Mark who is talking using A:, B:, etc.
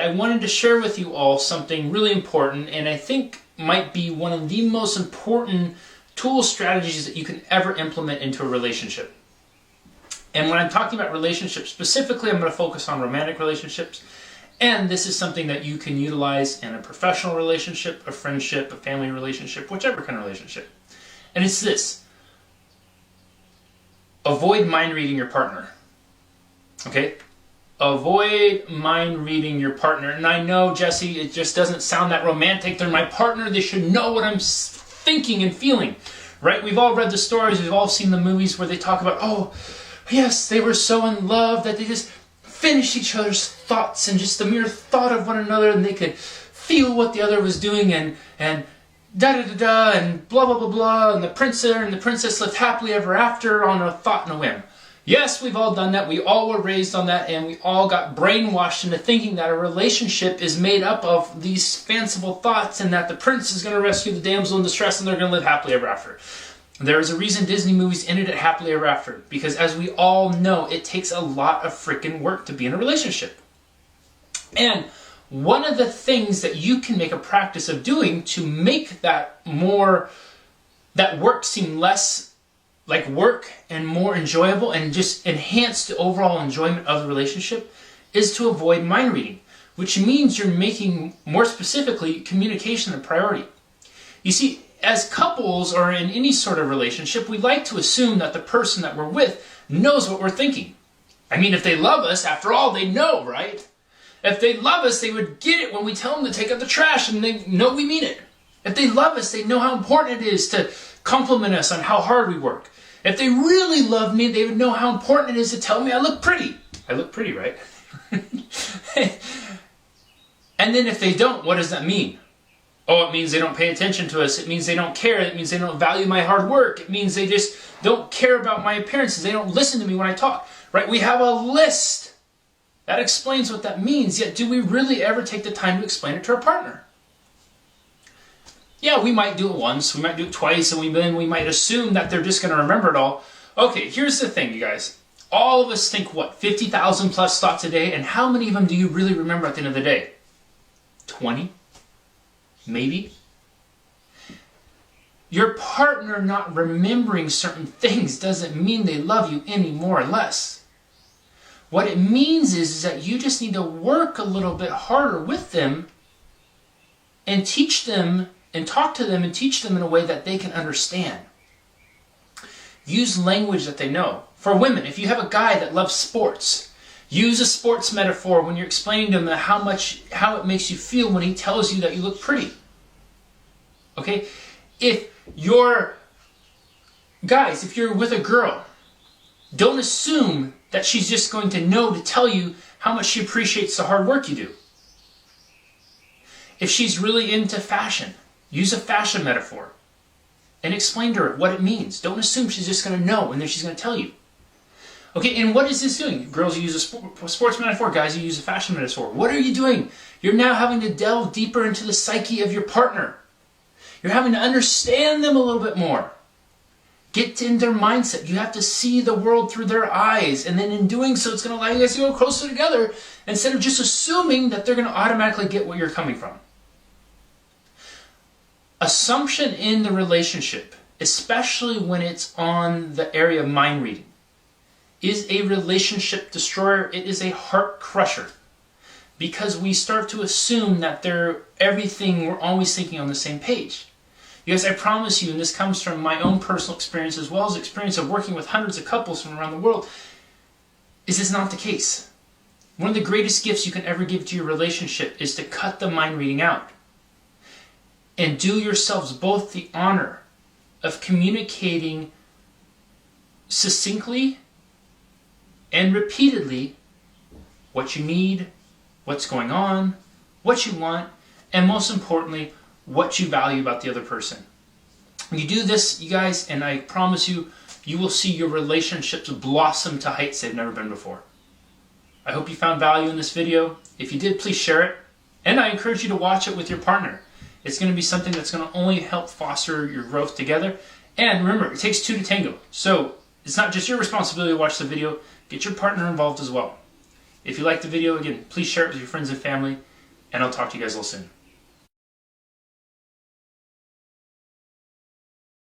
A: I wanted to share with you all something really important, and I think might be one of the most important tool strategies that you can ever implement into a relationship. And when I'm talking about relationships specifically, I'm going to focus on romantic relationships. And this is something that you can utilize in a professional relationship, a friendship, a family relationship, whichever kind of relationship. And it's this. Avoid mind reading your partner. Okay? Avoid mind reading your partner. And I know, Jesse, it just doesn't sound that romantic. They're my partner. They should know what I'm thinking and feeling. Right? We've all read the stories. We've all seen the movies where they talk about, oh, yes, they were so in love that they just finished each other's thoughts, and just the mere thought of one another, and they could feel what the other was doing, and da-da-da-da, and blah, blah, blah, blah, and the prince and the princess lived happily ever after on a thought and a whim. Yes, we've all done that. We all were raised on that, and we all got brainwashed into thinking that a relationship is made up of these fanciful thoughts, and that the prince is going to rescue the damsel in distress, and they're going to live happily ever after. There is a reason Disney movies ended it happily ever after. Because as we all know, it takes a lot of freaking work to be in a relationship. And one of the things that you can make a practice of doing to make that work seem less like work and more enjoyable and just enhance the overall enjoyment of the relationship is to avoid mind reading. Which means you're making, more specifically, communication a priority. You see, as couples or in any sort of relationship, we like to assume that the person that we're with knows what we're thinking. I mean, if they love us, after all, they know, right? If they love us, they would get it when we tell them to take out the trash, and they know we mean it. If they love us, they know how important it is to compliment us on how hard we work. If they really love me, they would know how important it is to tell me I look pretty. I look pretty, right? And then if they don't, what does that mean? Oh, it means they don't pay attention to us. It means they don't care. It means they don't value my hard work. It means they just don't care about my appearances. They don't listen to me when I talk. Right? We have a list. That explains what that means. Yet, do we really ever take the time to explain it to our partner? Yeah, we might do it once. We might do it twice. And then we might assume that they're just going to remember it all. Okay, here's the thing, you guys. All of us think, what, 50,000 plus thoughts a day? And how many of them do you really remember at the end of the day? 20? Maybe. Your partner not remembering certain things doesn't mean they love you any more or less. What it means is that you just need to work a little bit harder with them and teach them and talk to them and teach them in a way that they can understand. Use language that they know. For women, if you have a guy that loves sports, use a sports metaphor when you're explaining to him how it makes you feel when he tells you that you look pretty. Okay? If you're with a girl, don't assume that she's just going to know to tell you how much she appreciates the hard work you do. If she's really into fashion, use a fashion metaphor and explain to her what it means. Don't assume she's just going to know and then she's going to tell you. Okay, and what is this doing? Girls, you use a sports metaphor. Guys, you use a fashion metaphor. What are you doing? You're now having to delve deeper into the psyche of your partner. You're having to understand them a little bit more. Get in their mindset. You have to see the world through their eyes. And then in doing so, it's going to allow you guys to go closer together instead of just assuming that they're going to automatically get what you're coming from. Assumption in the relationship, especially when it's on the area of mind reading, is a relationship destroyer. It is a heart crusher. Because we start to assume that we're always thinking on the same page. Because I promise you, and this comes from my own personal experience as well as the experience of working with hundreds of couples from around the world, is this not the case. One of the greatest gifts you can ever give to your relationship is to cut the mind reading out. And do yourselves both the honor of communicating succinctly and repeatedly what you need, what's going on, what you want, and most importantly, what you value about the other person. When you do this, you guys, and I promise you, you will see your relationships blossom to heights they've never been before. I hope you found value in this video. If you did, please share it. And I encourage you to watch it with your partner. It's going to be something that's going to only help foster your growth together. And remember, it takes two to tango. So it's not just your responsibility to watch the video. Get your partner involved as well. If you like the video, again, please share it with your friends and family. and I'll talk to you guys a little soon.